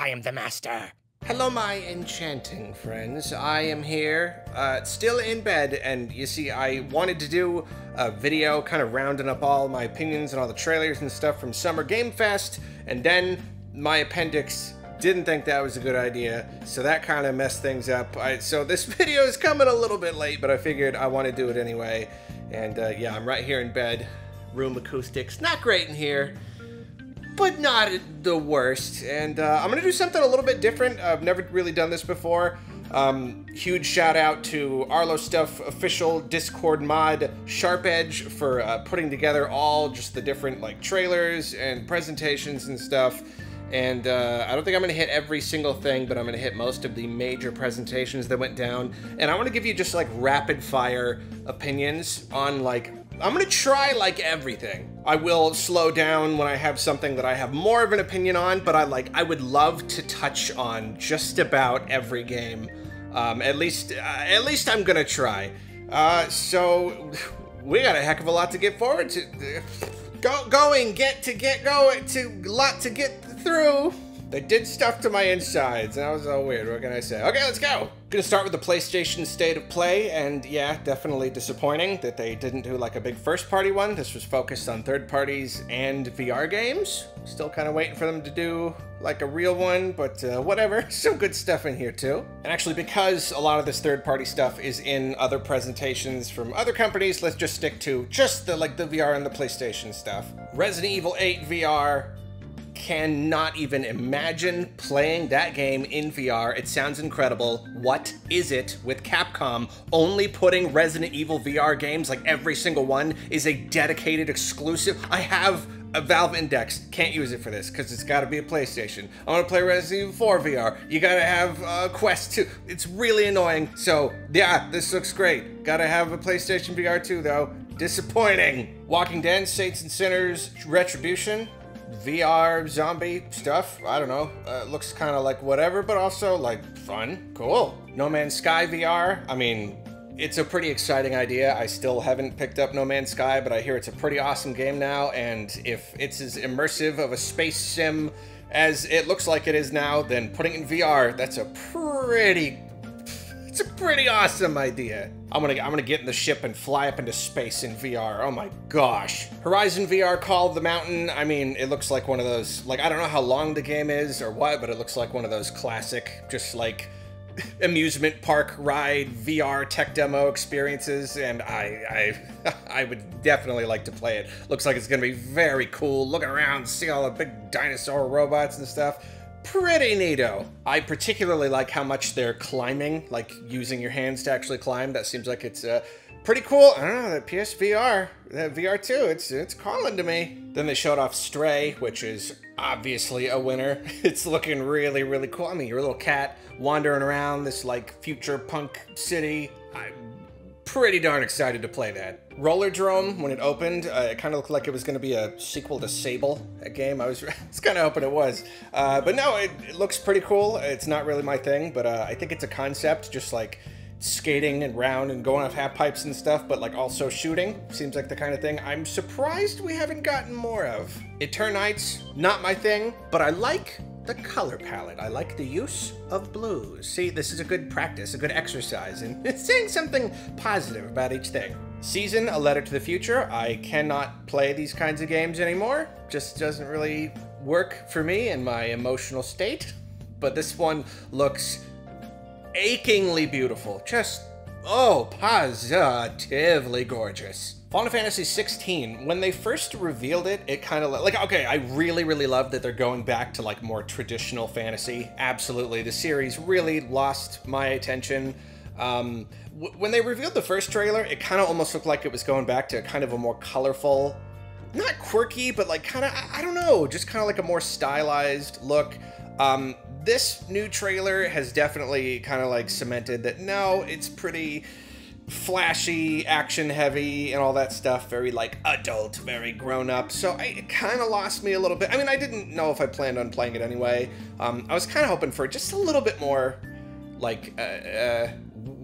I am the master. Hello, my enchanting friends. I am here, still in bed, and you see, I wanted to do a video kind of rounding up all my opinions and all the trailers and stuff from Summer Game Fest, and then my appendix didn't think that was a good idea, so that kind of messed things up. So this video is coming a little bit late, but I figured I want to do it anyway. And yeah, I'm right here in bed. Room acoustics, not great in here, but not the worst. And I'm gonna do something a little bit different. I've never really done this before. Huge shout out to Arlo Stuff official Discord mod Sharp Edge for putting together all just the different like trailers and presentations and stuff. And I don't think I'm gonna hit every single thing, but I'm gonna hit most of the major presentations that went down. And I wanna give you just like rapid fire opinions on like, I'm gonna try like everything. I will slow down when I have something that I have more of an opinion on, but I would love to touch on just about every game. At least I'm gonna try. So we got a heck of a lot to get forward to. Lot to get through. They did stuff to my insides, and that was all weird. What can I say? Okay, let's go. Gonna start with the PlayStation State of Play, and yeah, definitely disappointing that they didn't do like a big first-party one. This was focused on third parties and VR games. Still kind of waiting for them to do like a real one, but whatever. Some good stuff in here too. And actually, because a lot of this third-party stuff is in other presentations from other companies, let's just stick to just the VR and the PlayStation stuff. Resident Evil 8 VR. Cannot even imagine playing that game in VR. It sounds incredible. What is it with Capcom only putting Resident Evil VR games, like every single one is a dedicated exclusive? I have a Valve Index, can't use it for this because it's got to be a PlayStation. I want to play Resident Evil 4 VR. You got to have Quest 2. It's really annoying. So yeah, this looks great. Got to have a PlayStation VR 2 though. Disappointing. Walking Dead, Saints and Sinners, Retribution. VR zombie stuff, I don't know, looks kind of like whatever, but also like fun, cool. No Man's Sky VR, I mean, it's a pretty exciting idea. I still haven't picked up No Man's Sky, but I hear it's a pretty awesome game now, and if it's as immersive of a space sim as it looks like it is now, then putting it in VR, that's a pretty awesome idea. I'm gonna get in the ship and fly up into space in VR. Oh my gosh. Horizon VR Call of the Mountain. I mean, it looks like one of those, like, I don't know how long the game is or what, but it looks like one of those classic, just like amusement park ride VR tech demo experiences, and I would definitely like to play it. Looks like it's gonna be very cool. Looking around, see all the big dinosaur robots and stuff. Pretty neato. I particularly like how much they're climbing, like using your hands to actually climb. That seems like it's pretty cool. I don't know, that PSVR, that VR2, it's calling to me. Then they showed off Stray, which is obviously a winner. It's looking really, really cool. I mean, your little cat wandering around this like future punk city. I'm pretty darn excited to play that. Rollerdrome, when it opened, it kind of looked like it was going to be a sequel to Sable, a game. I was kind of hoping it was. But no, it looks pretty cool. It's not really my thing, but I think it's a concept, just like skating and round and going off half pipes and stuff, but like also shooting. Seems like the kind of thing I'm surprised we haven't gotten more of. Eternights, not my thing, but I like the color palette. I like the use of blues. See, this is a good practice, a good exercise, and saying something positive about each thing. Season, A Letter to the Future. I cannot play these kinds of games anymore. Just doesn't really work for me in my emotional state. But this one looks achingly beautiful. Just, oh, positively gorgeous. Final Fantasy 16, when they first revealed it, it kind of like, okay, I really, really love that they're going back to like more traditional fantasy. Absolutely, the series really lost my attention. When they revealed the first trailer, it kind of almost looked like it was going back to kind of a more colorful, not quirky, but like kind of, I don't know, just kind of like a more stylized look. This new trailer has definitely kind of like cemented that, no, it's pretty flashy, action heavy, and all that stuff. Very like adult, very grown up. So it kind of lost me a little bit. I mean, I didn't know if I planned on playing it anyway. I was kind of hoping for just a little bit more like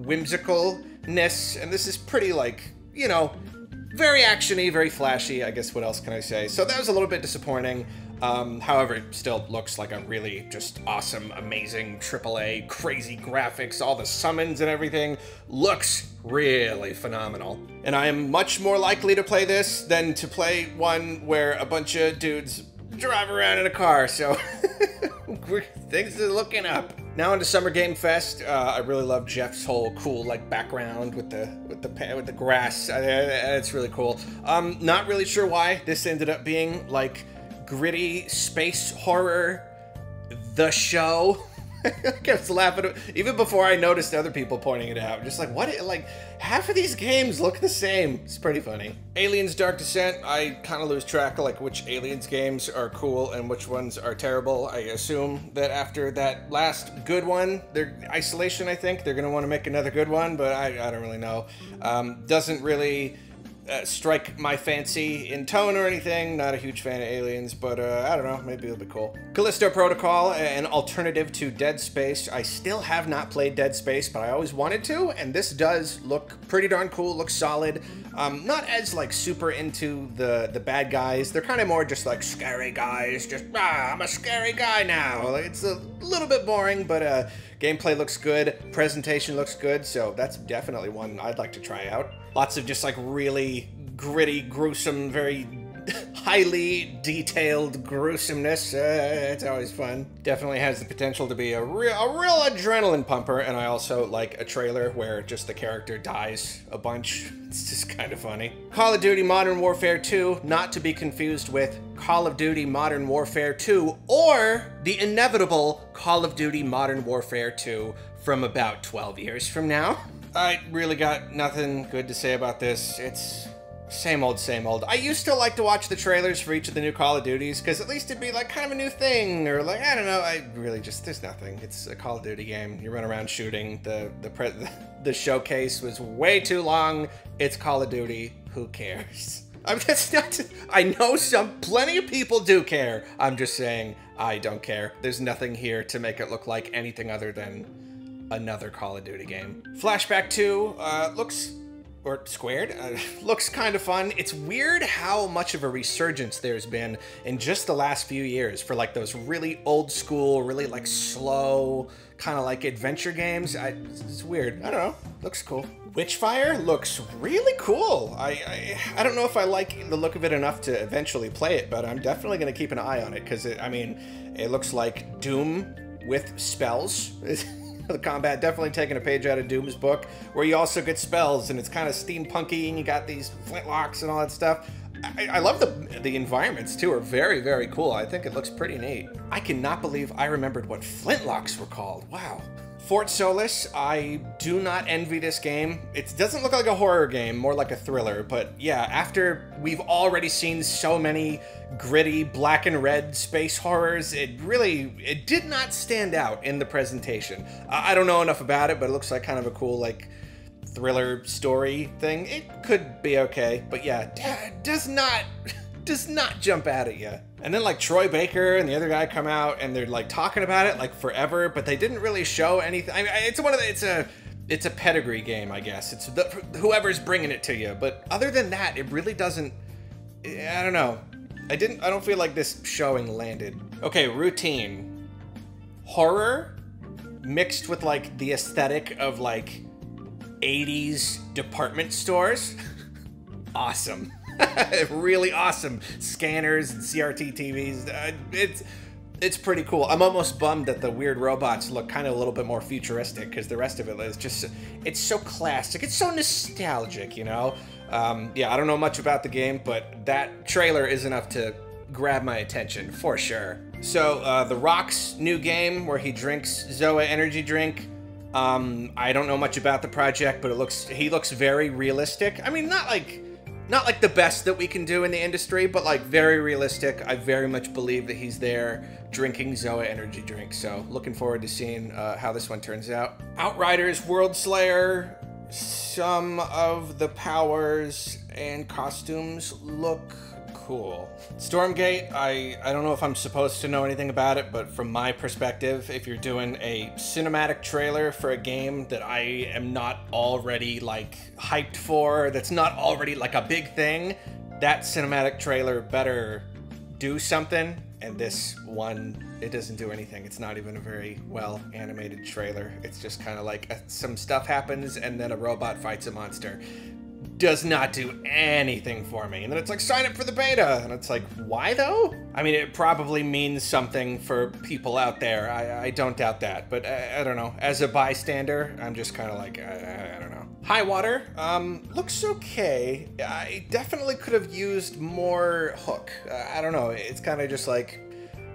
whimsicalness, and this is pretty like, you know, very actiony, very flashy. I guess what else can I say? So that was a little bit disappointing. However, it still looks like a really just awesome, amazing AAA, crazy graphics, all the summons and everything looks really phenomenal. And I am much more likely to play this than to play one where a bunch of dudes drive around in a car, so things are looking up. Now into Summer Game Fest. I really love Jeff's whole cool like background with the grass. It's really cool. Not really sure why this ended up being like gritty space horror, the show. I kept laughing even before I noticed other people pointing it out. Just like, what? Like, half of these games look the same. It's pretty funny. Aliens Dark Descent, I kind of lose track of like which Aliens games are cool and which ones are terrible. I assume that after that last good one, their Isolation, I think, they're going to want to make another good one, but I don't really know. Doesn't really strike my fancy in tone or anything. Not a huge fan of Aliens, but I don't know, maybe it'll be cool. Callisto Protocol, an alternative to Dead Space. I still have not played Dead Space, but I always wanted to, and this does look pretty darn cool, looks solid. Not as like super into the bad guys. They're kind of more just like scary guys, just I'm a scary guy now. Like, it's a little bit boring, but gameplay looks good, presentation looks good, so that's definitely one I'd like to try out. Lots of just like really gritty, gruesome, very highly detailed gruesomeness. It's always fun. Definitely has the potential to be a real adrenaline pumper, and I also like a trailer where just the character dies a bunch. It's just kind of funny. Call of Duty Modern Warfare 2, not to be confused with Call of Duty Modern Warfare 2 or the inevitable Call of Duty Modern Warfare 2 from about 12 years from now. I really got nothing good to say about this. It's same old, same old. I used to like to watch the trailers for each of the new Call of Duties, because at least it'd be like kind of a new thing, or like, I don't know, I really just, there's nothing. It's a Call of Duty game. You run around shooting. The showcase was way too long. It's Call of Duty. Who cares? I'm just not, I know plenty of people do care. I'm just saying, I don't care. There's nothing here to make it look like anything other than another Call of Duty game. Flashback 2 looks, or Squared, looks kind of fun. It's weird how much of a resurgence there's been in just the last few years for like those really old school, really like slow, kind of like adventure games. It's weird. I don't know. Looks cool. Witchfire looks really cool. I don't know if I like the look of it enough to eventually play it, but I'm definitely going to keep an eye on it because I mean, it looks like Doom with spells. The combat, definitely taking a page out of Doom's book, where you also get spells, and it's kind of steampunky, and you got these flintlocks and all that stuff. I love the environments, too, are very, very cool. I think it looks pretty neat. I cannot believe I remembered what flintlocks were called. Wow. Fort Solis, I do not envy this game. It doesn't look like a horror game, more like a thriller, but yeah, after we've already seen so many gritty black and red space horrors, it did not stand out in the presentation. I don't know enough about it, but it looks like kind of a cool, like, thriller story thing. It could be okay, but yeah, does not jump out at you. And then like Troy Baker and the other guy come out and they're like talking about it like forever, but they didn't really show anything. I mean, it's a pedigree game, I guess. It's whoever's bringing it to you, but other than that, it really doesn't. I don't know. I don't feel like this showing landed. Okay, routine. Horror mixed with like the aesthetic of like 80s department stores. Awesome. Really awesome. Scanners and CRT TVs. It's pretty cool. I'm almost bummed that the weird robots look kind of a little bit more futuristic, because the rest of it is just, it's so classic. It's so nostalgic, you know? Yeah, I don't know much about the game, but that trailer is enough to grab my attention, for sure. So, The Rock's new game, where he drinks Zoa energy drink. I don't know much about the project, but he looks very realistic. I mean, not like the best that we can do in the industry, but like very realistic. I very much believe that he's there drinking Zoa energy drink. So looking forward to seeing how this one turns out. Outriders World Slayer. Some of the powers and costumes look cool. Stormgate, I don't know if I'm supposed to know anything about it, but from my perspective, if you're doing a cinematic trailer for a game that I am not already like hyped for, that's not already like a big thing, that cinematic trailer better do something And this one, it doesn't do anything. It's not even a very well animated trailer. It's just kind of like some stuff happens and then a robot fights a monster. Does not do anything for me. And then it's like, sign up for the beta. And it's like, why though? I mean, it probably means something for people out there. I don't doubt that, but I don't know. As a bystander, I'm just kind of like, I don't know. High Water, looks okay. I definitely could have used more hook. I don't know. It's kind of just like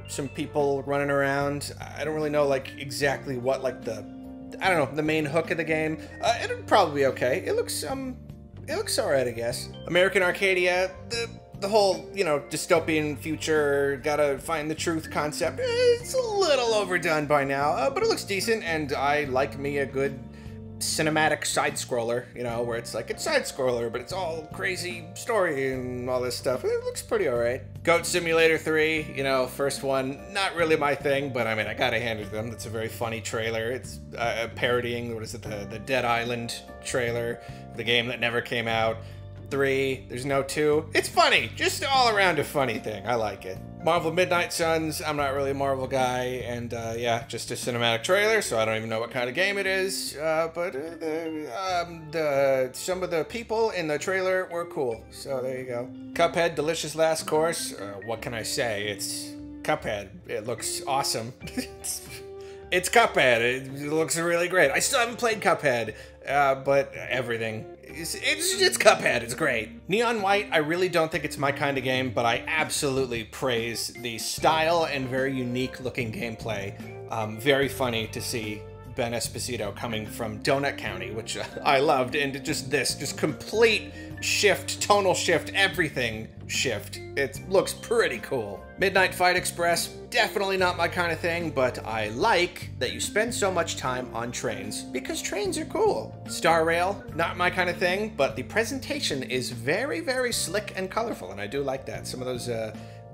some people running around. I don't really know like exactly what like the main hook of the game. It'd probably be okay. It looks alright, I guess. American Arcadia, the whole, you know, dystopian future, gotta find the truth concept, it's a little overdone by now, but it looks decent, and I like me a good cinematic side-scroller, you know, where it's like, it's side-scroller, but it's all crazy story and all this stuff. It looks pretty alright. Goat Simulator 3, you know, first one, not really my thing, but I mean, I gotta hand it to them. It's a very funny trailer. It's parodying, what is it, the Dead Island trailer, the game that never came out. 3, there's no 2. It's funny, just all around a funny thing. I like it. Marvel Midnight Suns, I'm not really a Marvel guy, and yeah, just a cinematic trailer, so I don't even know what kind of game it is, but some of the people in the trailer were cool, so there you go. Cuphead, Delicious Last Course, what can I say? It's Cuphead. It looks awesome. It's Cuphead. It looks really great. I still haven't played Cuphead, but everything. It's Cuphead. It's great. Neon White, I really don't think it's my kind of game, but I absolutely praise the style and very unique looking gameplay. Very funny to see Ben Esposito coming from Donut County, which I loved, and just complete shift, tonal shift, everything shift. It looks pretty cool. Midnight Fight Express, definitely not my kind of thing, but I like that you spend so much time on trains, because trains are cool. Star Rail, not my kind of thing, but the presentation is very, very slick and colorful, and I do like that. Some of those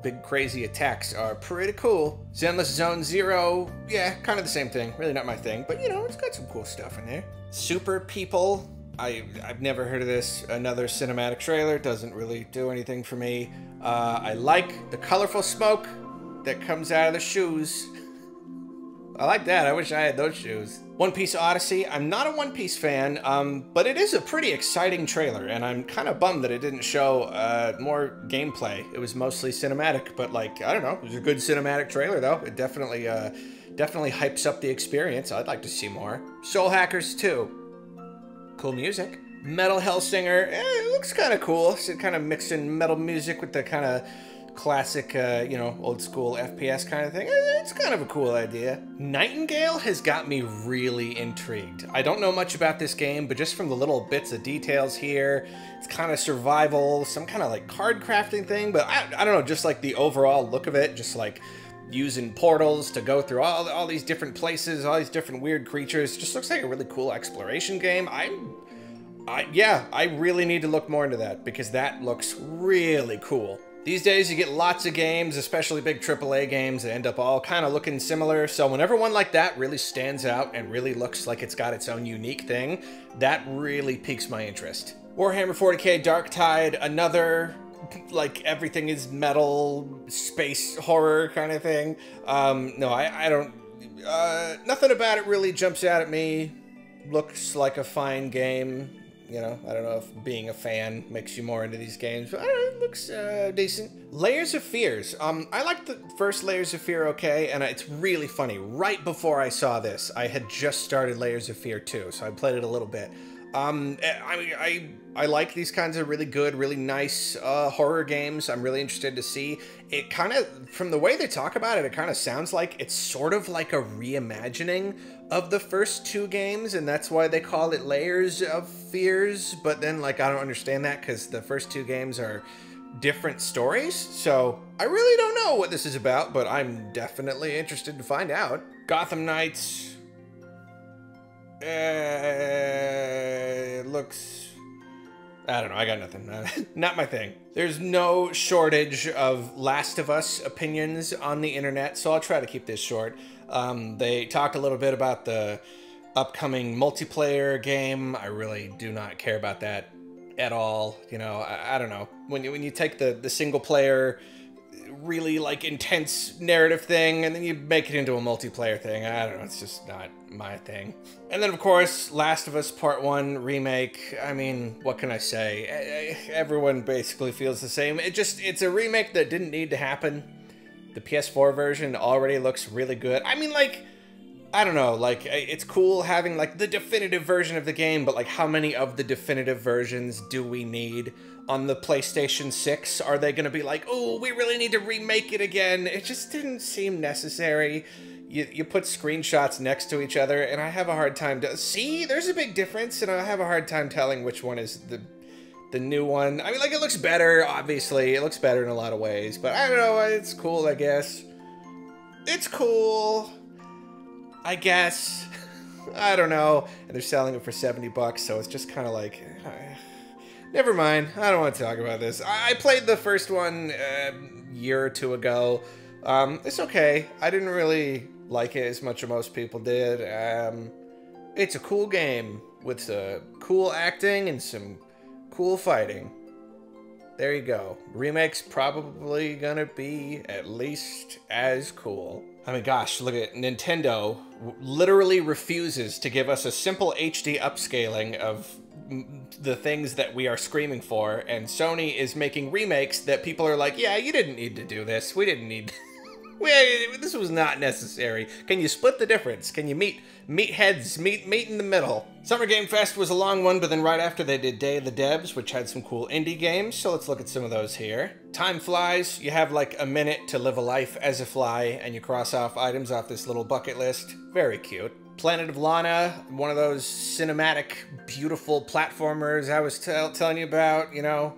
big crazy attacks are pretty cool. Zenless Zone Zero, yeah, kind of the same thing. Really not my thing, but you know, it's got some cool stuff in there. Super People, I've never heard of this. Another cinematic trailer, doesn't really do anything for me. I like the colorful smoke that comes out of the shoes. I like that. I wish I had those shoes. One Piece Odyssey. I'm not a One Piece fan, but it is a pretty exciting trailer, and I'm kind of bummed that it didn't show more gameplay. It was mostly cinematic, but like, I don't know. It was a good cinematic trailer, though. It definitely hypes up the experience. I'd like to see more. Soul Hackers 2. Cool music. Metal Hellsinger, it looks kind of cool. So kind of mixing metal music with the kind of classic, you know, old school FPS kind of thing. It's kind of a cool idea. Nightingale has got me really intrigued. I don't know much about this game, but just from the little bits of details here, it's kind of survival, some kind of like card crafting thing, but I don't know, just like the overall look of it, just like using portals to go through all these different places, all these different weird creatures. Just looks like a really cool exploration game. Yeah, I really need to look more into that because that looks really cool. These days you get lots of games, especially big AAA games, that end up all kind of looking similar. So whenever one like that really stands out and really looks like it's got its own unique thing, that really piques my interest. Warhammer 40k Darktide, another like everything is metal, space horror kind of thing. No, I don't, nothing about it really jumps out at me. Looks like a fine game. You know, I don't know if being a fan makes you more into these games, but it looks decent. Layers of Fears. I liked the first Layers of Fear okay, and it's really funny. Right before I saw this, I had just started Layers of Fear 2, so I played it a little bit. I like these kinds of really good, really nice horror games. I'm really interested to see. It kind of, from the way they talk about it, it kind of sounds like it's sort of like a reimagining of the first two games, and that's why they call it Layers of Fears. But then, like, I don't understand that because the first two games are different stories. So I really don't know what this is about, but I'm definitely interested to find out. Gotham Knights. It looks, I don't know, I got nothing. Not my thing. There's no shortage of Last of Us opinions on the internet, so I'll try to keep this short. They talked a little bit about the upcoming multiplayer game. I really do not care about that at all. You know, I don't know. When you take the single player really like intense narrative thing, and then you make it into a multiplayer thing. I don't know, it's just not my thing. And then of course, Last of Us Part 1 Remake. I mean, what can I say? Everyone basically feels the same. It's a remake that didn't need to happen. The PS4 version already looks really good. I mean, like, I don't know, like, it's cool having, like, the definitive version of the game, but, like, how many of the definitive versions do we need? On the PlayStation 6, are they gonna be like, oh, we really need to remake it again? It just didn't seem necessary. You put screenshots next to each other, and I have a hard time to... See, there's a big difference, and I have a hard time telling which one is the new one. I mean, like, it looks better, obviously. It looks better in a lot of ways, but I don't know, it's cool, I guess. It's cool, I guess. I don't know. And they're selling it for 70 bucks, so it's just kind of like... never mind. I don't want to talk about this. I played the first one a year or two ago. It's okay. I didn't really like it as much as most people did. It's a cool game with cool acting and some cool fighting. There you go. Remake's probably gonna be at least as cool. I mean, gosh, look at Nintendo literally refuses to give us a simple HD upscaling of the things that we are screaming for, and Sony is making remakes that people are like, yeah, you didn't need to do this. We didn't need... this was not necessary. Can you split the difference? Can you meet heads, meet in the middle? Summer Game Fest was a long one, but then right after they did Day of the Devs, which had some cool indie games, so let's look at some of those here. Time flies. You have like a minute to live a life as a fly, and you cross off items off this little bucket list. Very cute. Planet of Lana, one of those cinematic, beautiful platformers I was telling you about, you know,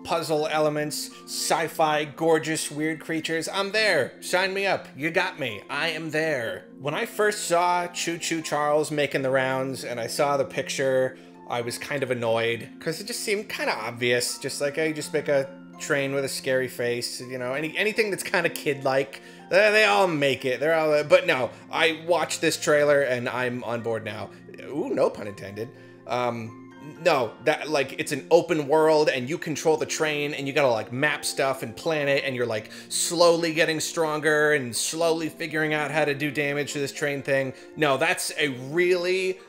puzzle elements, sci-fi, gorgeous, weird creatures. I'm there. Sign me up. You got me. I am there. When I first saw Choo Choo Charles making the rounds and I saw the picture, I was kind of annoyed because it just seemed kind of obvious. Just like, hey, just make a train with a scary face, you know, anything that's kind of kid-like. They all make it. They're all, but no, I watched this trailer and I'm on board now. Ooh, no pun intended. No, that, like, it's an open world and you control the train and you gotta, like, map stuff and plan it, and you're, like, slowly getting stronger and slowly figuring out how to do damage to this train thing. No, that's a really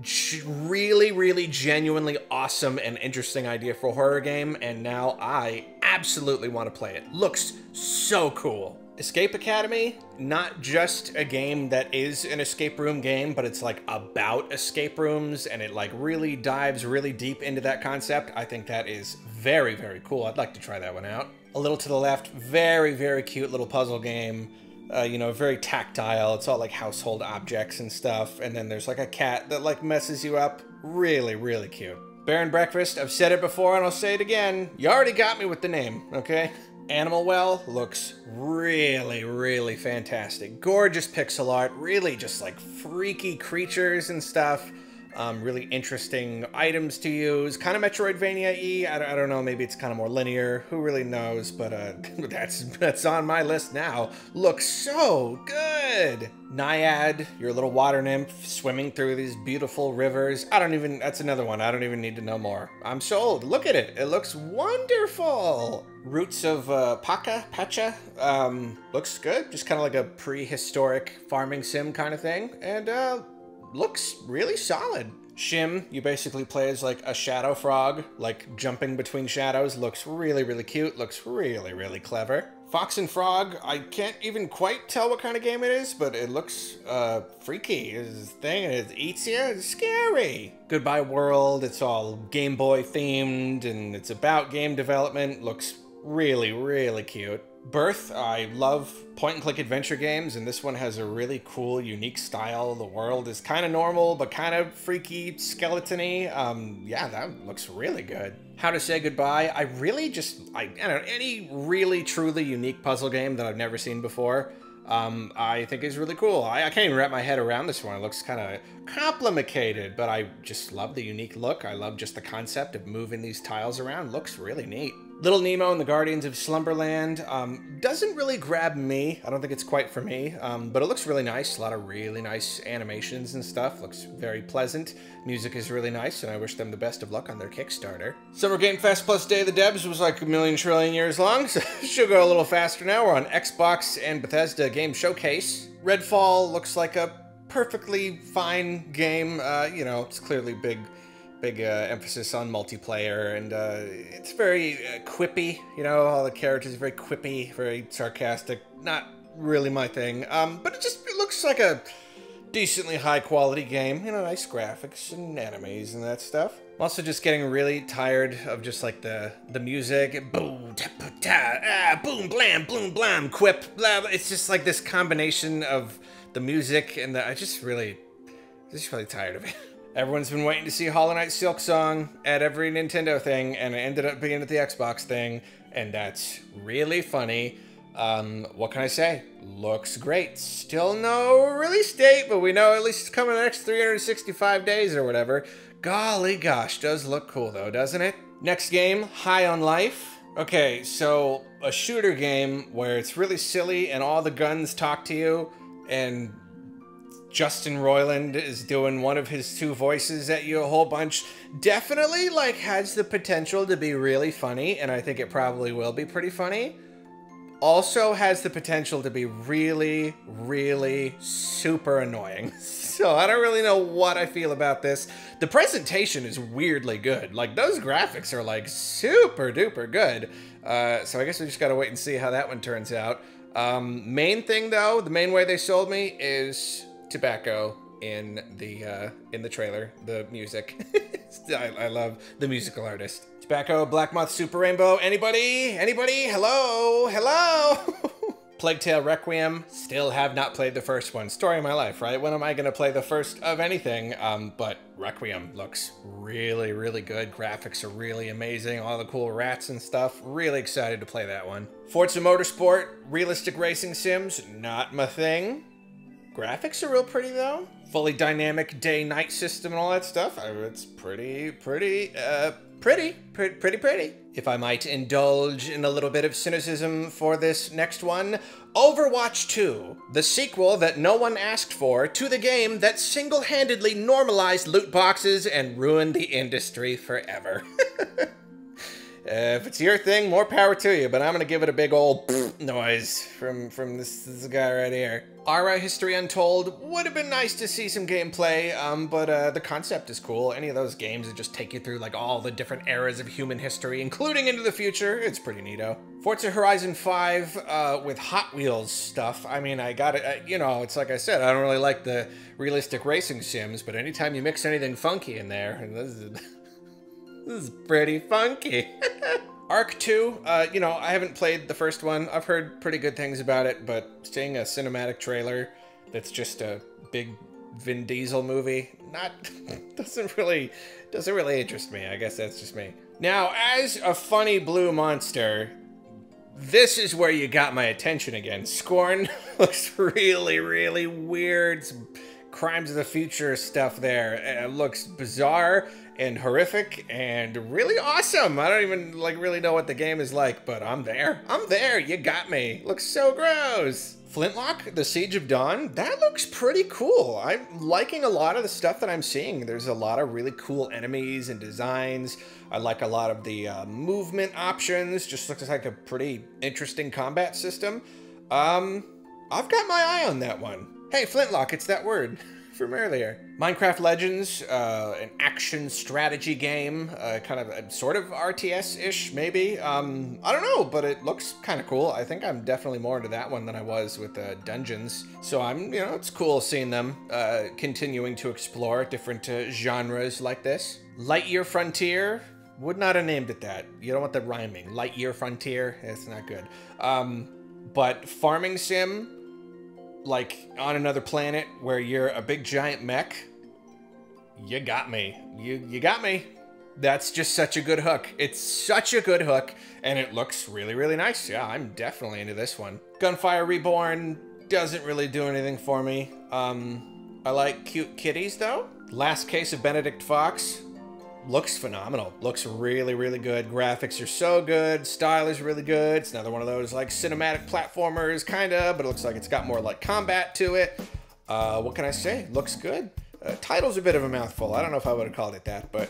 genuinely awesome and interesting idea for a horror game, and now I absolutely want to play it. Looks so cool. Escape Academy, not just a game that is an escape room game, but it's like about escape rooms, and it like really dives really deep into that concept. I think that is very, very cool. I'd like to try that one out. A little to the left, very, very cute little puzzle game. You know, very tactile. It's all like household objects and stuff. And then there's like a cat that like messes you up. Really, really cute. Bear and Breakfast, I've said it before and I'll say it again. You already got me with the name, okay? Animal Well looks really, really fantastic. Gorgeous pixel art, really just like freaky creatures and stuff. Really interesting items to use. Kind of Metroidvania-y. I don't know, maybe it's kind of more linear. Who really knows? But that's on my list now. Looks so good! Naiad, your little water nymph swimming through these beautiful rivers. That's another one. I don't even need to know more. I'm sold. Look at it. It looks wonderful! Roots of Pacha. Looks good. Just kind of like a prehistoric farming sim kind of thing. And, looks really solid. Shim, you basically play as like a shadow frog, like jumping between shadows. Looks really, really cute. Looks really, really clever. Fox and Frog, I can't even quite tell what kind of game it is, but it looks freaky. It's this thing and it eats you. It's scary. Goodbye World, it's all Game Boy themed and it's about game development. Looks really, really cute. Birth, I love point-and-click adventure games, and this one has a really cool, unique style. The world is kind of normal, but kind of freaky, skeleton-y. Yeah, that looks really good. How to Say Goodbye, I don't know, any really, truly unique puzzle game that I've never seen before, I think is really cool. I can't even wrap my head around this one. It looks kind of complicated, but I just love the unique look. I love just the concept of moving these tiles around. Looks really neat. Little Nemo and the Guardians of Slumberland doesn't really grab me. I don't think it's quite for me, but it looks really nice. A lot of really nice animations and stuff. Looks very pleasant. Music is really nice, and I wish them the best of luck on their Kickstarter. Summer Game Fest plus Day of the Debs was like 1,000,000 trillion years long, so it should go a little faster now. We're on Xbox and Bethesda Game Showcase. Redfall looks like a perfectly fine game. You know, it's clearly big emphasis on multiplayer, and it's very quippy, you know, all the characters are very quippy, very sarcastic, not really my thing, but it looks like a decently high quality game, you know, nice graphics and enemies and that stuff. I'm also just getting really tired of just like the music, boom, boom, blam, boom, blam, quip, blah, it's just like this combination of the music and I'm just really tired of it. Everyone's been waiting to see Hollow Knight Silk Song at every Nintendo thing, and it ended up being at the Xbox thing, and that's really funny. What can I say? Looks great. Still no release date, but we know at least it's coming in the next 365 days or whatever. Golly gosh, does look cool though, doesn't it? Next game, High on Life. Okay, so a shooter game where it's really silly and all the guns talk to you, and Justin Roiland is doing one of his two voices at you a whole bunch. Definitely, like, has the potential to be really funny, and I think it probably will be pretty funny. Also has the potential to be really, really super annoying. So I don't really know what I feel about this. The presentation is weirdly good. Like, those graphics are, like, super duper good. So I guess we just gotta wait and see how that one turns out. Main thing, though, the main way they sold me is tobacco in the trailer, the music. I love the musical artist. Tobacco, Black Moth, Super Rainbow. Anybody? Anybody? Hello? Hello? Plague Tale Requiem. Still have not played the first one. Story of my life, right? When am I gonna play the first of anything? But Requiem looks really, really good. Graphics are really amazing. All the cool rats and stuff. Really excited to play that one. Forza Motorsport, realistic racing sims. Not my thing. Graphics are real pretty though. Fully dynamic day-night system and all that stuff. It's pretty. If I might indulge in a little bit of cynicism for this next one, Overwatch 2, the sequel that no one asked for to the game that single-handedly normalized loot boxes and ruined the industry forever. If it's your thing, more power to you, but I'm gonna give it a big old noise from this guy right here. Ara History Untold would have been nice to see some gameplay, but the concept is cool. Any of those games that just take you through like all the different eras of human history, including into the future, it's pretty neato. Forza Horizon 5 with Hot Wheels stuff. I mean, I got it, you know, it's like I said, I don't really like the realistic racing sims, but anytime you mix anything funky in there, and this is pretty funky. Arc 2, you know, I haven't played the first one. I've heard pretty good things about it, but seeing a cinematic trailer that's just a big Vin Diesel movie, doesn't really interest me. I guess that's just me. Now, as a funny blue monster, this is where you got my attention again. Scorn looks really, really weird. Some Crimes of the Future stuff there. It looks bizarre and horrific and really awesome. I don't even really know what the game is like, but I'm there. I'm there. You got me. Looks so gross. Flintlock, The Siege of Dawn, that looks pretty cool. I'm liking a lot of the stuff that I'm seeing. There's a lot of really cool enemies and designs. I like a lot of the movement options. Just looks like a pretty interesting combat system. I've got my eye on that one. Hey, Flintlock, it's that word from earlier. Minecraft Legends, an action strategy game, kind of sort of RTS-ish, maybe. I don't know, but it looks kind of cool. I think I'm definitely more into that one than I was with Dungeons. So you know, it's cool seeing them continuing to explore different genres like this. Lightyear Frontier, would not have named it that. You don't want the rhyming. Lightyear Frontier, it's not good. But farming sim, like on another planet where you're a big giant mech, you got me. You got me. That's just such a good hook. It's such a good hook, and it looks really, really nice. Yeah, I'm definitely into this one. Gunfire Reborn doesn't really do anything for me. I like cute kitties, though. Last Case of Benedict Fox looks phenomenal. Looks really, really good. Graphics are so good. Style is really good. It's another one of those like cinematic platformers, kind of, but it looks like it's got more like combat to it. What can I say? Looks good. Title's a bit of a mouthful. I don't know if I would have called it that, but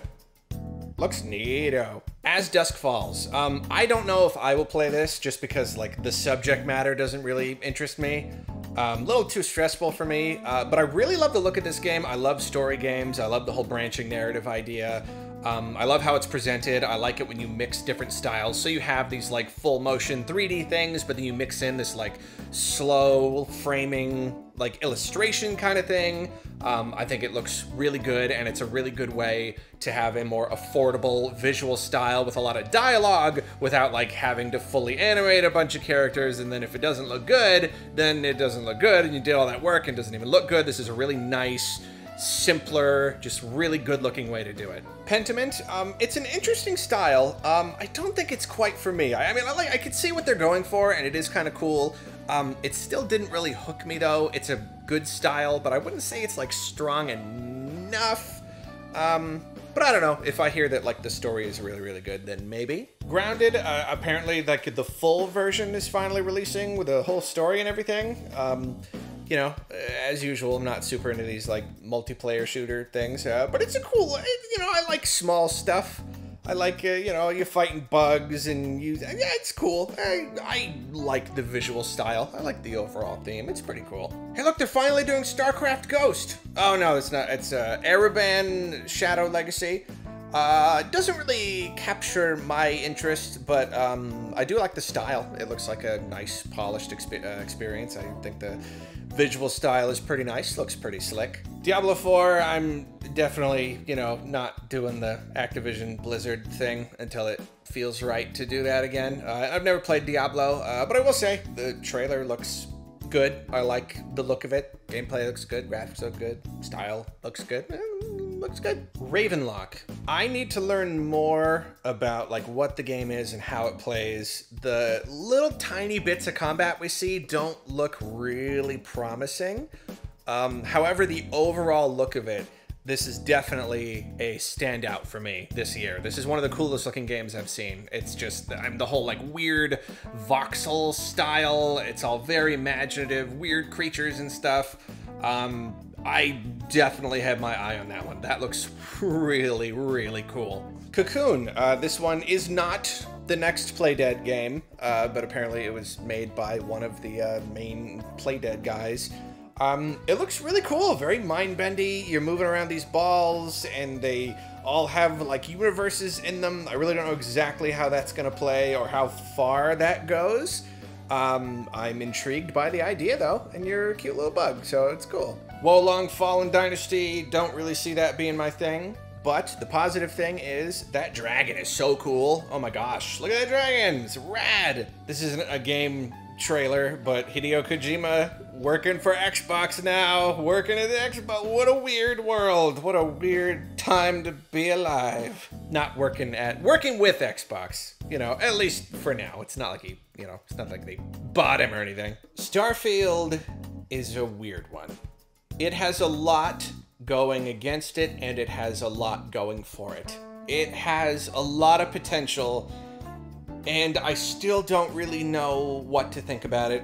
looks neato. As Dusk Falls. I don't know if I will play this just because like the subject matter doesn't really interest me. A little too stressful for me, but I really love the look of this game. I love story games. I love the whole branching narrative idea. I love how it's presented. I like it when you mix different styles. So you have these like full motion 3D things, but then you mix in this like slow framing, like illustration kind of thing. I think it looks really good, and it's a really good way to have a more affordable visual style with a lot of dialogue without like having to fully animate a bunch of characters, and then if it doesn't look good, then it doesn't look good, and you did all that work and it doesn't even look good. This is a really nice, simpler, just really good looking way to do it. Pentiment, it's an interesting style. I don't think it's quite for me. I mean, I could see what they're going for, and it is kind of cool. It still didn't really hook me though. It's a good style, but I wouldn't say it's like strong enough. But I don't know, if I hear that like the story is really, really good, then maybe. Grounded, apparently like the full version is finally releasing with a whole story and everything. You know, as usual, I'm not super into these like multiplayer shooter things, but it's a cool, you know, I like small stuff. I like, you know, you're fighting bugs and yeah, it's cool. I like the visual style. I like the overall theme. It's pretty cool. Hey, look, they're finally doing StarCraft Ghost. Oh, no, it's not. It's Ereban Shadow Legacy. It doesn't really capture my interest, but I do like the style. It looks like a nice, polished experience. I think the visual style is pretty nice, looks pretty slick. Diablo 4, I'm definitely, you know, not doing the Activision Blizzard thing until it feels right to do that again. I've never played Diablo, but I will say the trailer looks good. I like the look of it. Gameplay looks good, graphics look good, style looks good. Looks good. Ravenlock. I need to learn more about like what the game is and how it plays. The little tiny bits of combat we see don't look really promising. However, the overall look of it, this is definitely a standout for me this year. This is one of the coolest looking games I've seen. It's just, the whole like weird voxel style. It's all very imaginative, weird creatures and stuff. I definitely have my eye on that one. That looks really, really cool. Cocoon. This one is not the next Playdead game, but apparently it was made by one of the main Playdead guys. It looks really cool, very mind-bendy. You're moving around these balls, and they all have like universes in them. I really don't know exactly how that's gonna play or how far that goes. I'm intrigued by the idea though, and you're a cute little bug, so it's cool. Wolong Fallen Dynasty, don't really see that being my thing, but the positive thing is that dragon is so cool. Oh my gosh, look at that dragon, it's rad. This isn't a game trailer, but Hideo Kojima working for Xbox now, working at the Xbox. What a weird world, what a weird time to be alive. Not working with Xbox, you know, at least for now. It's not like he, you know, it's not like they bought him or anything. Starfield is a weird one. It has a lot going against it, and it has a lot going for it. It has a lot of potential, and I still don't really know what to think about it.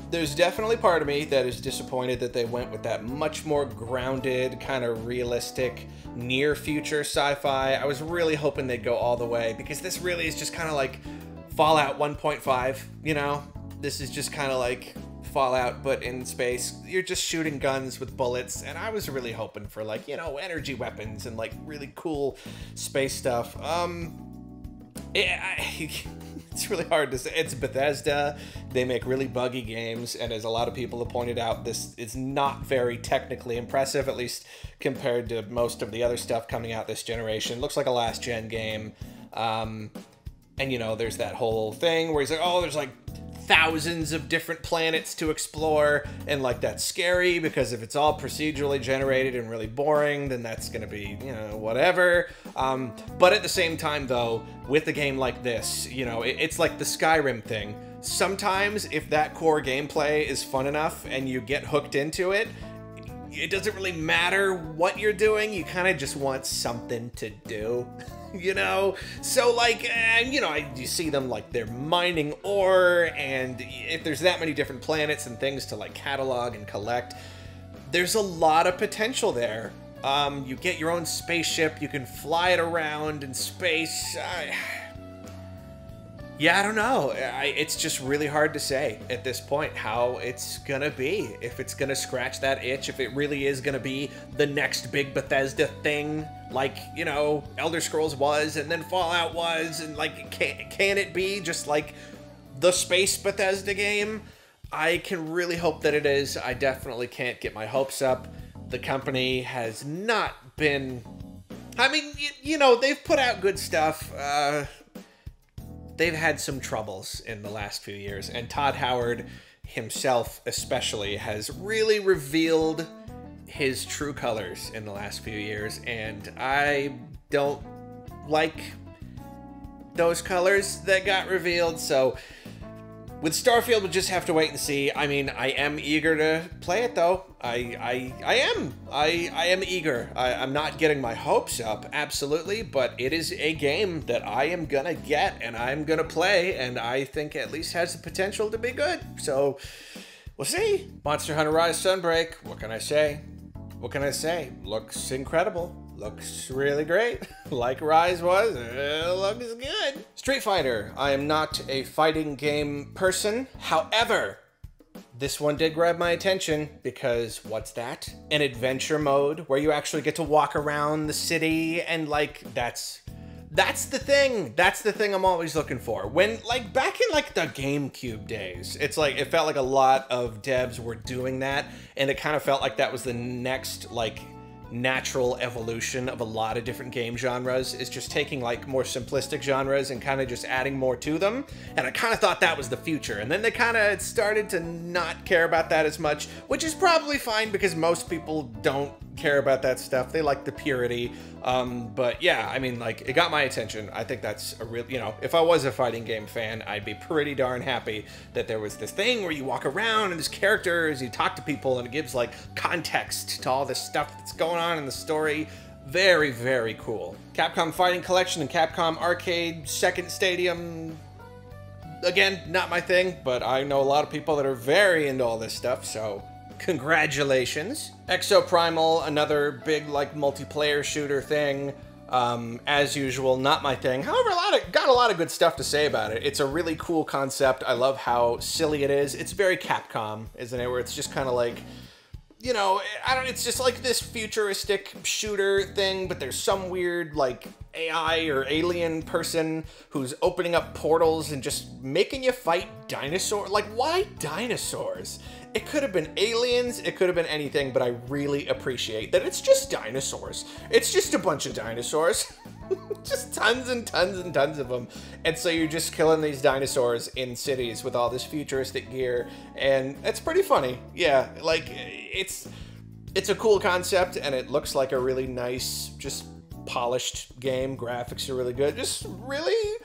There's definitely part of me that is disappointed that they went with that much more grounded, kind of realistic, near-future sci-fi. I was really hoping they'd go all the way, because this really is just kind of like Fallout 1.5, you know? This is just kind of like Fallout, but in space. You're just shooting guns with bullets, and I was really hoping for like, you know, energy weapons and like really cool space stuff. It's really hard to say. It's Bethesda. They make really buggy games, and as a lot of people have pointed out, this is not very technically impressive, at least compared to most of the other stuff coming out this generation. Looks like a last-gen game. And, you know, there's that whole thing where he's like, oh, there's like thousands of different planets to explore, and like that's scary because if it's all procedurally generated and really boring, then that's gonna be, you know, whatever. But at the same time though, with a game like this, you know, it's like the Skyrim thing. Sometimes if that core gameplay is fun enough and you get hooked into it, it doesn't really matter what you're doing. You kind of just want something to do, you know? So like, you know, you see them like they're mining ore, and if there's that many different planets and things to like catalog and collect, there's a lot of potential there. You get your own spaceship, you can fly it around in space. Yeah, I don't know. It's just really hard to say at this point how it's gonna be. If it's gonna scratch that itch, if it really is gonna be the next big Bethesda thing, like, you know, Elder Scrolls was, and then Fallout was, and like, can it be just like the space Bethesda game? I can really hope that it is. I definitely can't get my hopes up. The company has not been... I mean, you know, they've put out good stuff. They've had some troubles in the last few years, and Todd Howard himself especially has really revealed his true colors in the last few years, and I don't like those colors that got revealed. So with Starfield, we'll just have to wait and see. I mean, I am eager to play it, though. I am eager. I'm not getting my hopes up, absolutely, but it is a game that I am gonna get, and I'm gonna play, and I think at least has the potential to be good. So, we'll see. Monster Hunter Rise Sunbreak, what can I say? What can I say? Looks incredible. Looks really great. Like Rise was, it looks good. Street Fighter. I am not a fighting game person. However, this one did grab my attention because what's that? An adventure mode where you actually get to walk around the city, and like that's the thing. That's the thing I'm always looking for. When like back in like the GameCube days, it's like it felt like a lot of devs were doing that, and it kind of felt like that was the next like natural evolution of a lot of different game genres, is just taking like more simplistic genres and kind of just adding more to them. And I kind of thought that was the future, and then they kind of started to not care about that as much, which is probably fine because most people don't care about that stuff. They like the purity. But yeah, I mean, like, it got my attention. I think that's a real, you know, if I was a fighting game fan, I'd be pretty darn happy that there was this thing where you walk around and there's characters, you talk to people, and it gives like context to all this stuff that's going on in the story. Very, very cool. Capcom Fighting Collection and Capcom Arcade Second Stadium. Again, not my thing, but I know a lot of people that are very into all this stuff, so congratulations. Exo Primal, another big like multiplayer shooter thing. As usual, not my thing. However, got a lot of good stuff to say about it. It's a really cool concept. I love how silly it is. It's very Capcom, isn't it? Where it's just kind of like, you know, it's just like this futuristic shooter thing, but there's some weird like AI or alien person who's opening up portals and just making you fight dinosaurs. Like, why dinosaurs? It could have been aliens, it could have been anything, but I really appreciate that it's just dinosaurs. It's just a bunch of dinosaurs. Just tons and tons and tons of them. And so you're just killing these dinosaurs in cities with all this futuristic gear, and it's pretty funny. Yeah, like, it's a cool concept, and it looks like a really nice, just polished game. Graphics are really good. Just really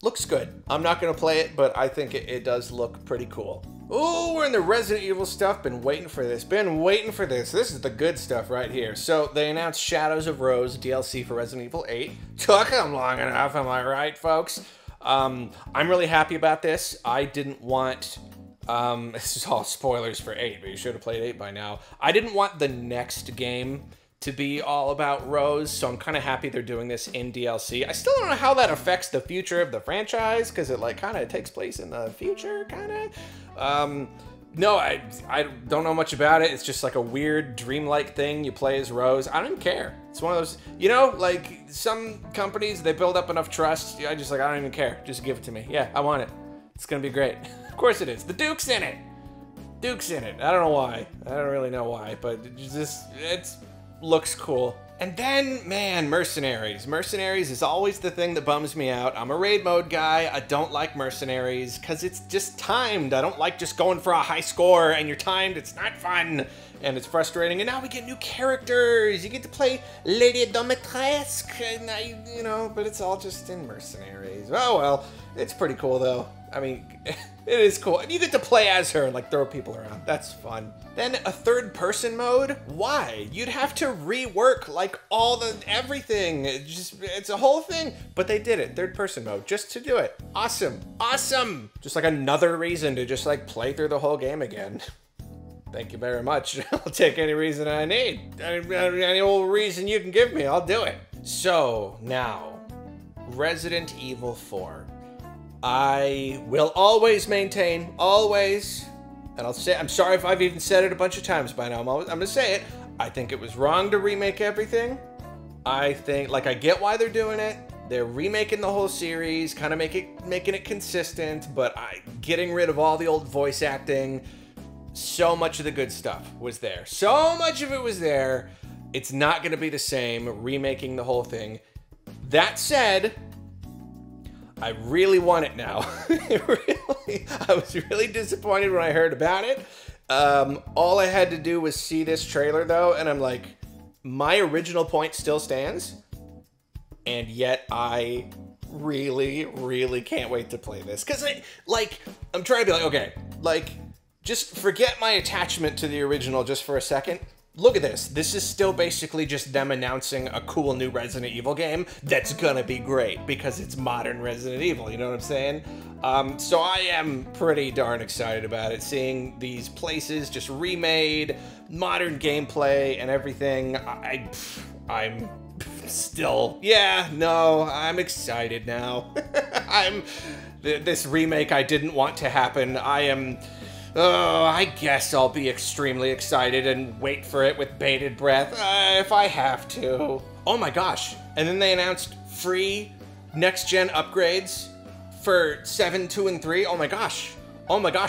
looks good. I'm not gonna play it, but I think it does look pretty cool. Oh, we're in the Resident Evil stuff. Been waiting for this. Been waiting for this. This is the good stuff right here. So they announced Shadows of Rose DLC for Resident Evil 8. Took them long enough, am I right, folks? I'm really happy about this. I didn't want... this is all spoilers for 8, but you should have played 8 by now. I didn't want the next game to be all about Rose, so I'm kind of happy they're doing this in DLC. I still don't know how that affects the future of the franchise, because it like kind of takes place in the future, kind of. No, I don't know much about it. It's just like a weird dreamlike thing. You play as Rose. I don't even care. It's one of those, you know, like some companies, they build up enough trust. I don't even care. Just give it to me. Yeah, I want it. It's gonna be great. Of course it is. The Duke's in it. Duke's in it. I don't know why. I don't really know why, but it's looks cool. And then, man, Mercenaries. Mercenaries is always the thing that bums me out. I'm a raid mode guy. I don't like Mercenaries because it's just timed. I don't like just going for a high score and you're timed. It's not fun. and it's frustrating. And now we get new characters. You get to play Lady Domitresque, and you know, but it's all just in Mercenaries. Oh well, it's pretty cool though. I mean, it is cool. And you get to play as her and like throw people around. That's fun. Then a third person mode? Why? You'd have to rework like everything. It's a whole thing. But they did it, third person mode, just to do it. Awesome, awesome. Just like another reason to just like play through the whole game again. Thank you very much. I'll take any reason I need. Any old reason you can give me, I'll do it. So now, Resident Evil 4. I will always maintain, always, and I'm sorry if I've even said it a bunch of times by now, I'm gonna say it, I think it was wrong to remake everything. I think, like, I get why they're doing it. They're remaking the whole series, kind of making it consistent, but getting rid of all the old voice acting. So much of the good stuff was there. So much of it was there. It's not gonna be the same, remaking the whole thing. That said, I really want it now. I was really disappointed when I heard about it. All I had to do was see this trailer though, and I'm like, my original point still stands, and yet I really, really can't wait to play this. Cause I'm trying to be like, okay, like, just forget my attachment to the original just for a second. Look at this. This is still basically just them announcing a cool new Resident Evil game that's gonna be great because it's modern Resident Evil, you know what I'm saying? So I am pretty darn excited about it. Seeing these places just remade, modern gameplay and everything. I'm still, yeah, no, I'm excited now. This remake I didn't want to happen. I guess I'll be extremely excited and wait for it with bated breath, if I have to. Oh my gosh, and then they announced free next-gen upgrades for 7, 2, and 3. Oh my gosh,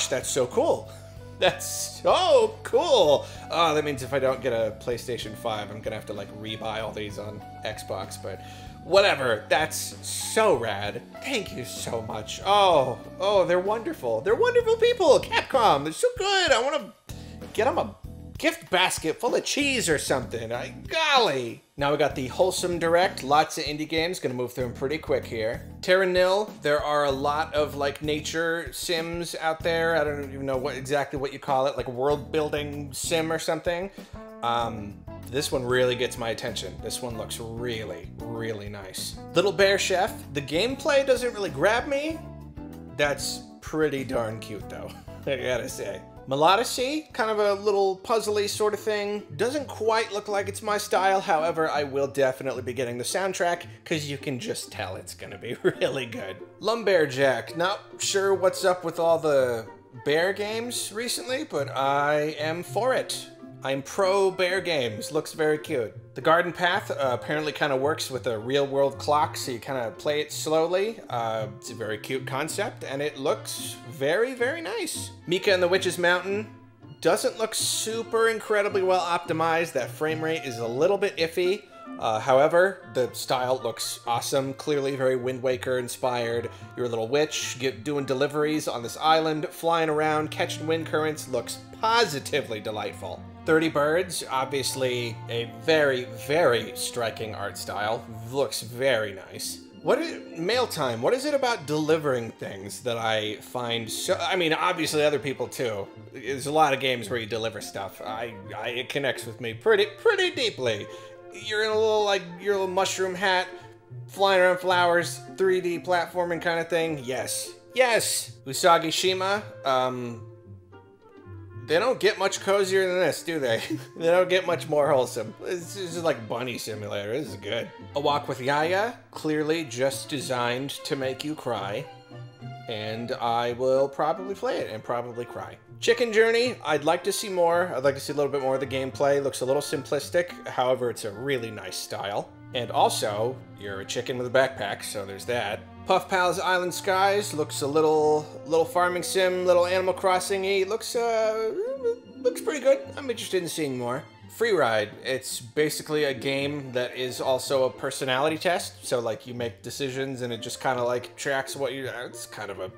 that's so cool. That's so cool. Oh, that means if I don't get a PlayStation 5, I'm gonna have to like rebuy all these on Xbox, but whatever, that's so rad. Thank you so much. Oh, they're wonderful. They're wonderful people, Capcom. They're so good. I want to get them a gift basket full of cheese or something. Golly. Now we got the Wholesome Direct. Lots of indie games. Gonna move through them pretty quick here. Terra Nil. There are a lot of like nature sims out there. I don't even know exactly what you call it, like a world building sim or something. This one really gets my attention. This one looks really, really nice. Little Bear Chef. The gameplay doesn't really grab me. That's pretty darn cute though, I gotta say. Melodicy, kind of a little puzzly sort of thing. Doesn't quite look like it's my style. However, I will definitely be getting the soundtrack because you can just tell it's gonna be really good. Lumberjack. Not sure what's up with all the bear games recently, but I am for it. I'm pro bear games. Looks very cute. The Garden Path apparently kind of works with a real-world clock, so you kind of play it slowly. It's a very cute concept, and it looks very, very nice. Mika and the Witch's Mountain doesn't look super incredibly well optimized. That frame rate is a little bit iffy. However, the style looks awesome. Clearly very Wind Waker inspired. You're a little witch, doing deliveries on this island, flying around, catching wind currents. Looks positively delightful. 30 Birds, obviously a very, very striking art style. Looks very nice. Mail Time, what is it about delivering things that I find so, I mean, obviously other people too. There's a lot of games where you deliver stuff. It connects with me pretty deeply. You're in your little mushroom hat, flying around flowers, 3D platforming kind of thing. Yes. Yes! Usagi Shima, they don't get much cozier than this, do they? They don't get much more wholesome. This is like Bunny Simulator. This is good. A Walk with Yaya, clearly just designed to make you cry. And I will probably play it and probably cry. Chicken Journey, I'd like to see more. I'd like to see a little bit more of the gameplay. Looks a little simplistic. However, it's a really nice style. And also, you're a chicken with a backpack, so there's that. Puff Pal's Island Skies looks a little farming sim, little Animal Crossing-y. Looks pretty good. I'm interested in seeing more. Free Ride, it's basically a game that is also a personality test. So like you make decisions and it just kind of like tracks what you, it's kind of a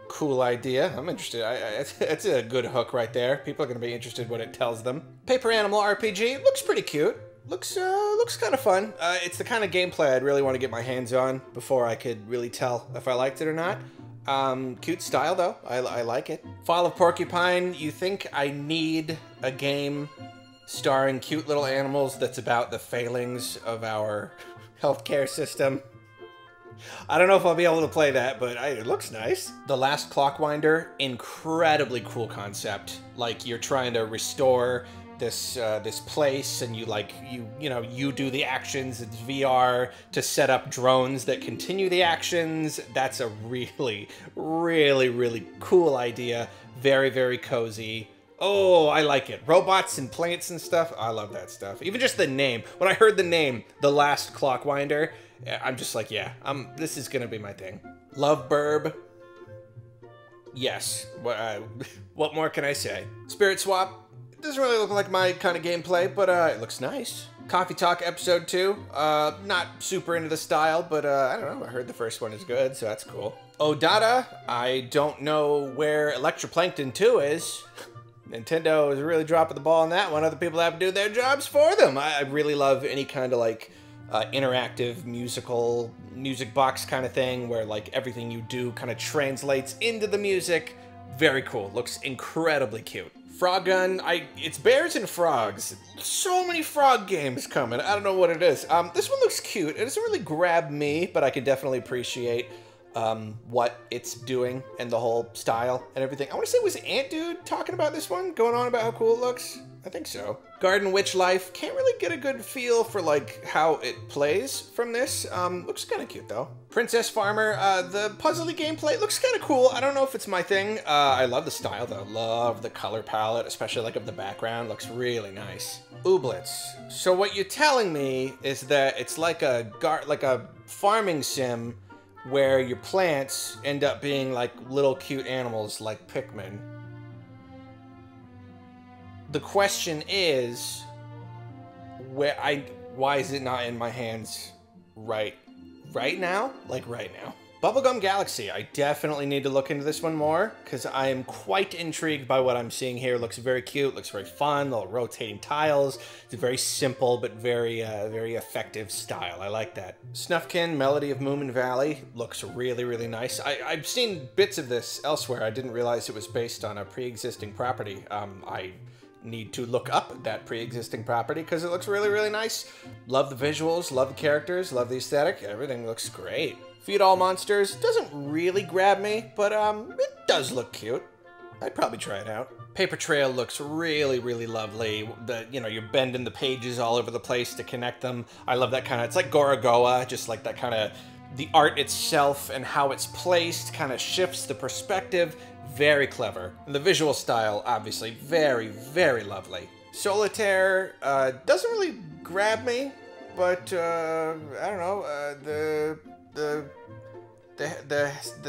cool idea. I'm interested. It's a good hook right there. People are going to be interested when it tells them. Paper Animal RPG looks pretty cute. Looks kind of fun. It's the kind of gameplay I'd really want to get my hands on before I could really tell if I liked it or not. Cute style though. I like it. Fall of Porcupine. You think I need a game starring cute little animals that's about the failings of our healthcare system? I don't know if I'll be able to play that, but it looks nice. The Last Clockwinder, incredibly cool concept. Like, you're trying to restore this place, and you do the actions. It's VR to set up drones that continue the actions. That's a really, really, really cool idea. Very, very cozy. Oh, I like it. Robots and plants and stuff. I love that stuff. Even just the name. When I heard the name, The Last Clockwinder, I'm just like, yeah, this is gonna be my thing. Love Burb. Yes. What more can I say? Spirit Swap. It doesn't really look like my kind of gameplay, but it looks nice. Coffee Talk Episode 2. Not super into the style, but I don't know. I heard the first one is good, so that's cool. Odata. I don't know where Electroplankton 2 is. Nintendo is really dropping the ball on that one. Other people have to do their jobs for them. I really love any kind of like interactive music box kind of thing where like everything you do kind of translates into the music. Very cool. Looks incredibly cute. Frog Gun. It's bears and frogs. So many frog games coming. I don't know what it is. This one looks cute. It doesn't really grab me, but I can definitely appreciate what it's doing and the whole style and everything. I want to say, was Ant Dude talking about this one? Going on about how cool it looks? I think so. Garden Witch Life. Can't really get a good feel for like how it plays from this. Looks kind of cute though. Princess Farmer. The puzzly gameplay looks kind of cool. I don't know if it's my thing. I love the style though. Love the color palette, especially like of the background. Looks really nice. Ooblets. So what you're telling me is that it's like a farming sim where your plants end up being like little cute animals like Pikmin. The question is, why is it not in my hands right now? Like right now. Bubblegum Galaxy. I definitely need to look into this one more because I am quite intrigued by what I'm seeing here. Looks very cute. Looks very fun. The rotating tiles. It's a very simple but very effective style. I like that. Snufkin Melody of Moomin Valley looks really, really nice. I've seen bits of this elsewhere. I didn't realize it was based on a pre-existing property. I need to look up that pre-existing property because it looks really, really nice. Love the visuals, love the characters, love the aesthetic. Everything looks great. Feed All Monsters doesn't really grab me, but it does look cute. I'd probably try it out. Paper Trail looks really, really lovely. You're bending the pages all over the place to connect them. I love that kind of, it's like Gorogoa, just like that kind of, the art itself and how it's placed kind of shifts the perspective. Very clever. And the visual style, obviously, very, very lovely. Solitaire doesn't really grab me, but I don't know. The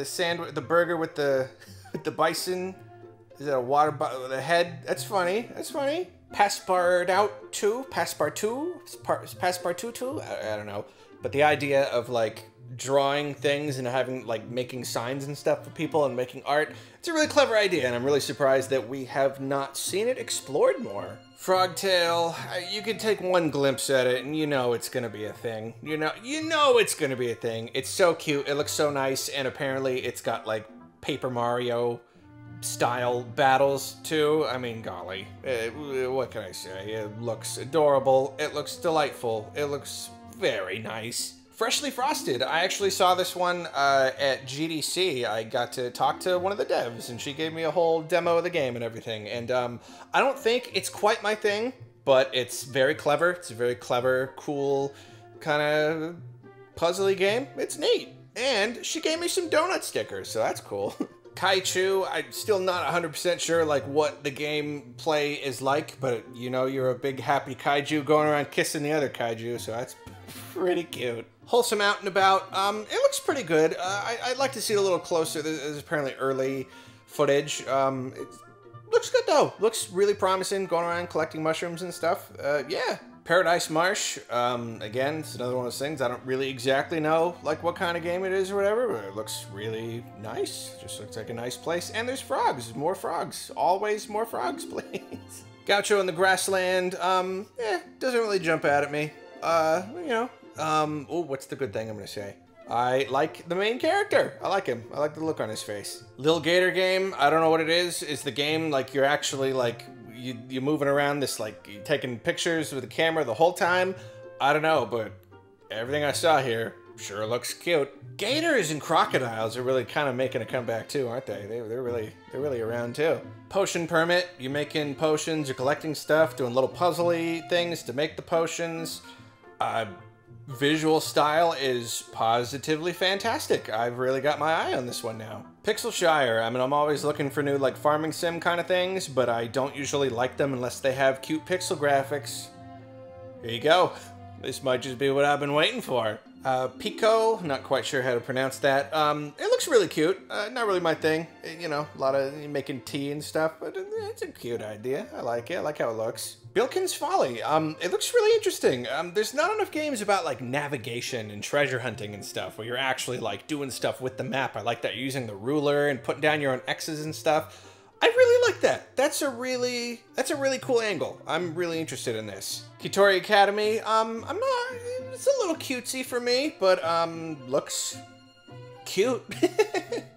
sandwich, the burger with the bison. Is that a water bottle with a head? That's funny. That's funny. Passepartout. I don't know. But the idea of like drawing things and having like making signs and stuff for people and making art, it's a really clever idea, and I'm really surprised that we have not seen it explored more. Frogtail, you can take one glimpse at it and you know it's gonna be a thing. You know it's gonna be a thing. It's so cute, it looks so nice, and apparently it's got like Paper Mario style battles too. I mean, golly, what can I say? It looks adorable, it looks delightful, it looks very nice. Freshly Frosted. I actually saw this one at GDC. I got to talk to one of the devs, and she gave me a whole demo of the game and everything. And I don't think it's quite my thing, but it's very clever. It's a very clever, cool, kind of puzzly game. It's neat. And she gave me some donut stickers, so that's cool. Kaichu, I'm still not 100% sure like what the gameplay is like, but you know you're a big happy kaiju going around kissing the other kaiju, so that's pretty cute. Wholesome Out and About, it looks pretty good. I'd like to see it a little closer. There's apparently early footage. It looks good though. Looks really promising, going around collecting mushrooms and stuff. Yeah, Paradise Marsh, again, it's another one of those things. I don't really exactly know, like, what kind of game it is or whatever, but it looks really nice. Just looks like a nice place. And there's frogs. More frogs. Always more frogs, please. Gaucho in the Grassland, doesn't really jump out at me. Oh, what's the good thing I'm gonna say? I like the main character. I like him. I like the look on his face. Lil Gator game, I don't know what it is. Is the game, like, you're actually, like, you're moving around this, like, you're taking pictures with the camera the whole time? I don't know, but everything I saw here sure looks cute. Gators and crocodiles are really kind of making a comeback too, aren't they? They're really around too. Potion permit, you're making potions, you're collecting stuff, doing little puzzly things to make the potions. Visual style is positively fantastic. I've really got my eye on this one now. Pixel Shire, I mean, I'm always looking for new, like, farming sim kind of things, but I don't usually like them unless they have cute pixel graphics. Here you go. This might just be what I've been waiting for. Pico, not quite sure how to pronounce that. It looks really cute. Not really my thing. You know, a lot of making tea and stuff, but it's a cute idea. I like it. I like how it looks. Bilkin's Folly. It looks really interesting. There's not enough games about, like, navigation and treasure hunting and stuff where you're actually, like, doing stuff with the map. I like that you're using the ruler and putting down your own X's and stuff. I really like that. That's a really cool angle. I'm really interested in this. Kitori Academy, I'm not, it's a little cutesy for me, but, looks cute.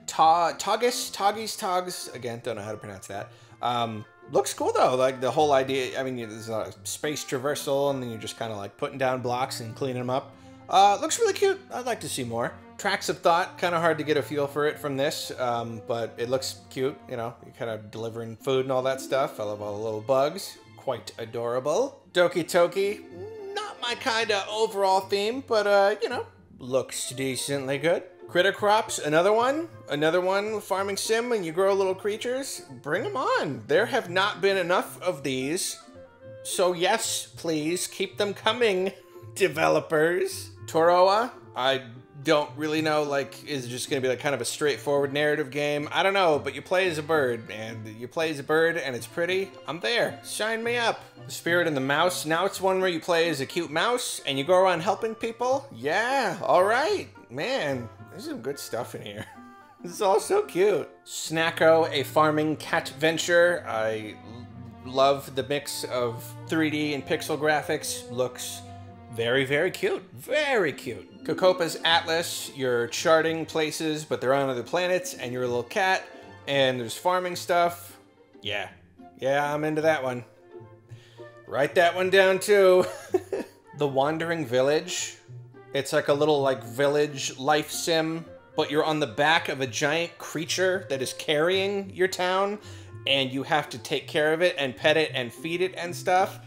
Togs, again, don't know how to pronounce that. Looks cool though, like the whole idea, I mean, there's a space traversal and then you're just kind of like putting down blocks and cleaning them up. Looks really cute. I'd like to see more. Tracks of Thought, kind of hard to get a feel for it from this, but it looks cute, you know, you're kind of delivering food and all that stuff. I love all the little bugs. Quite adorable. Doki Toki, not my kind of overall theme, but, you know, looks decently good. Critter Crops, another one farming sim, and you grow little creatures. Bring them on. There have not been enough of these, so yes, please keep them coming, developers. Toroa, I don't really know, like, is it just gonna be like kind of a straightforward narrative game? I don't know, but you play as a bird, and it's pretty. I'm there. Sign me up. The Spirit and the Mouse. Now it's one where you play as a cute mouse, and you go around helping people. Yeah, all right, man. There's some good stuff in here. This is all so cute. Snacko, a farming cat venture. I love the mix of 3D and pixel graphics. Looks very, very cute. Very cute. Kokopa's Atlas. You're charting places, but they're on other planets, and you're a little cat, and there's farming stuff. Yeah. Yeah, I'm into that one. Write that one down, too. The Wandering Village. It's like a little, like, village life sim, but you're on the back of a giant creature that is carrying your town, and you have to take care of it and pet it and feed it and stuff.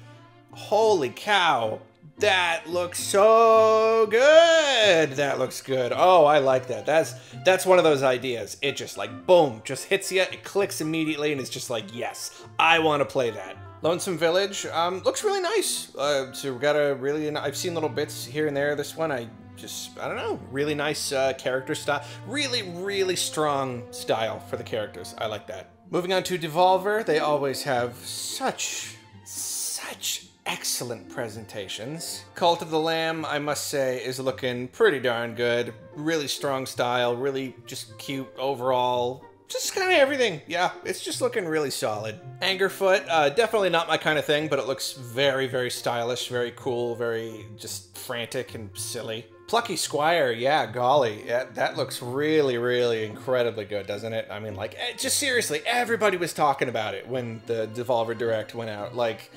Holy cow. That looks so good. That looks good. Oh, I like that. That's one of those ideas. It just, like, boom, just hits you, it clicks immediately, and it's just like, yes, I want to play that. Lonesome Village, looks really nice. So we've got a really, I've seen little bits here and there. This one, I don't know, really nice character style. Really, really strong style for the characters. I like that. Moving on to Devolver, they always have such excellent presentations. Cult of the Lamb, I must say, is looking pretty darn good. Really strong style, really just cute overall. Just kind of everything. Yeah, it's just looking really solid. Angerfoot, definitely not my kind of thing, but it looks very, very stylish, very cool, very just frantic and silly. Plucky Squire, yeah, golly. Yeah, that looks really, really incredibly good, doesn't it? I mean, like, just seriously, everybody was talking about it when the Devolver Direct went out. Like,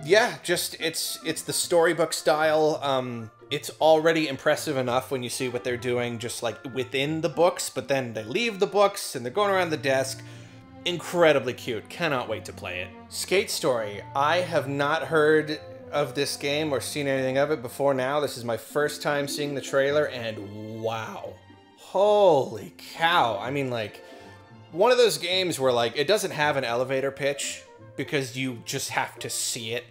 yeah, just, it's the storybook style. It's already impressive enough when you see what they're doing just like within the books, but then they leave the books and they're going around the desk. Incredibly cute. Cannot wait to play it. Skate Story. I have not heard of this game or seen anything of it before now. This is my first time seeing the trailer, and wow. Holy cow. I mean, like, one of those games where, like, it doesn't have an elevator pitch because you just have to see it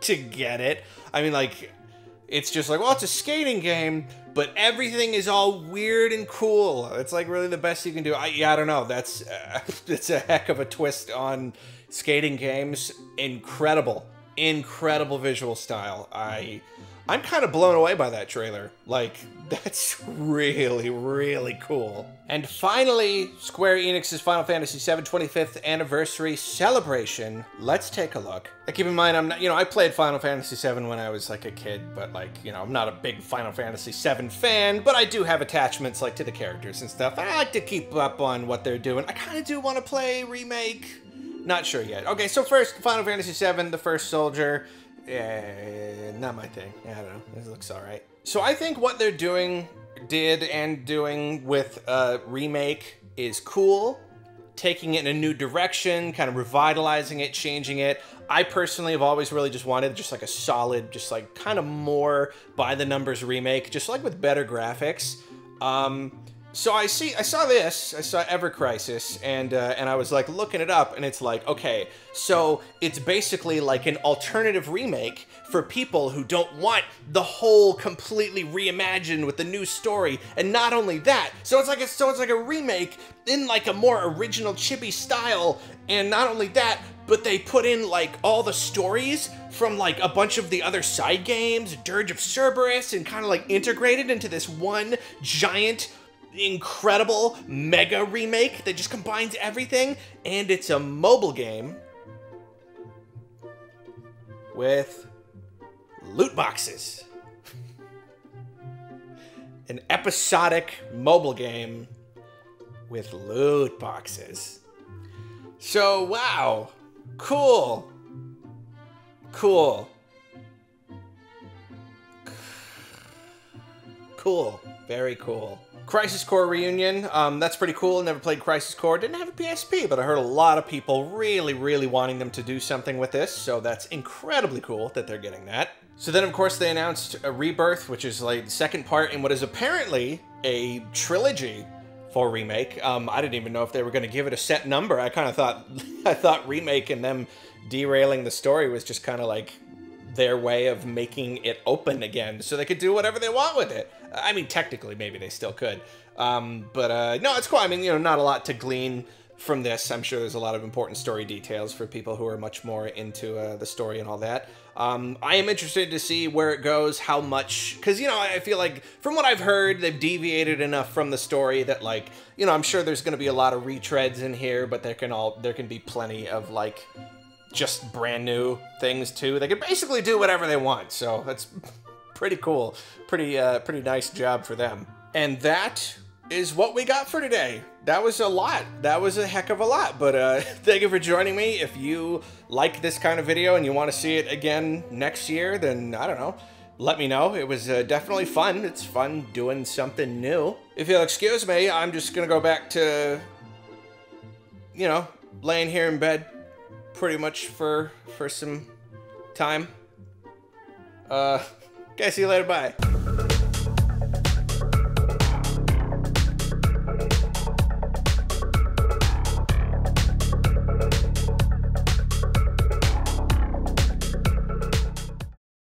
to get it. I mean, like, it's just like, well, it's a skating game, but everything is all weird and cool. It's like really the best you can do. I don't know. It's a heck of a twist on skating games. Incredible. incredible visual style. I'm kind of blown away by that trailer. Like, that's really, really cool. And finally, Square Enix's Final Fantasy VII 25th anniversary celebration. Let's take a look. Now, keep in mind, I'm not, I played Final Fantasy VII when I was like a kid, but like, I'm not a big Final Fantasy VII fan, but I do have attachments like to the characters and stuff. I like to keep up on what they're doing. I kind of do want to play Remake. Not sure yet. Okay, so first, Final Fantasy VII, The First Soldier. Yeah, not my thing. I don't know. This looks all right. So I think what they're doing with Remake is cool. Taking it in a new direction, kind of revitalizing it, changing it. I personally have always really just wanted just like a solid, just like kind of more by the numbers remake, just like with better graphics. So I saw Ever Crisis, and I was like looking it up, and it's like, okay, so it's basically like an alternative remake for people who don't want the whole completely reimagined with the new story, and not only that, so it's like a remake in like a more original chibi style, and not only that, but they put in like all the stories from like a bunch of the other side games, Dirge of Cerberus, and kind of like integrated into this one giant, incredible mega remake that just combines everything, and it's a mobile game with loot boxes. An episodic mobile game with loot boxes. So, wow. Cool. Cool. Cool. Very cool. Crisis Core Reunion, that's pretty cool. Never played Crisis Core, didn't have a PSP, but I heard a lot of people really, really wanting them to do something with this, so that's incredibly cool that they're getting that. So then, of course, they announced a Rebirth, which is like the second part in what is apparently a trilogy for Remake. I didn't even know if they were going to give it a set number. I kind of thought, I thought Remake and them derailing the story was just kind of like their way of making it open again so they could do whatever they want with it. I mean, technically, maybe they still could. But no, it's cool. I mean, not a lot to glean from this. I'm sure there's a lot of important story details for people who are much more into the story and all that. I am interested to see where it goes, how much, because, I feel like from what I've heard, they've deviated enough from the story that, like, I'm sure there's going to be a lot of retreads in here, but there can be plenty of, like, just brand new things too. They can basically do whatever they want, so that's pretty cool. Pretty nice job for them. And that is what we got for today. That was a lot. That was a heck of a lot, but thank you for joining me. If you like this kind of video and you want to see it again next year, then I don't know, let me know. It was definitely fun. It's fun doing something new. If you'll excuse me, I'm just gonna go back to, laying here in bed pretty much for some time. Okay, see you later, bye.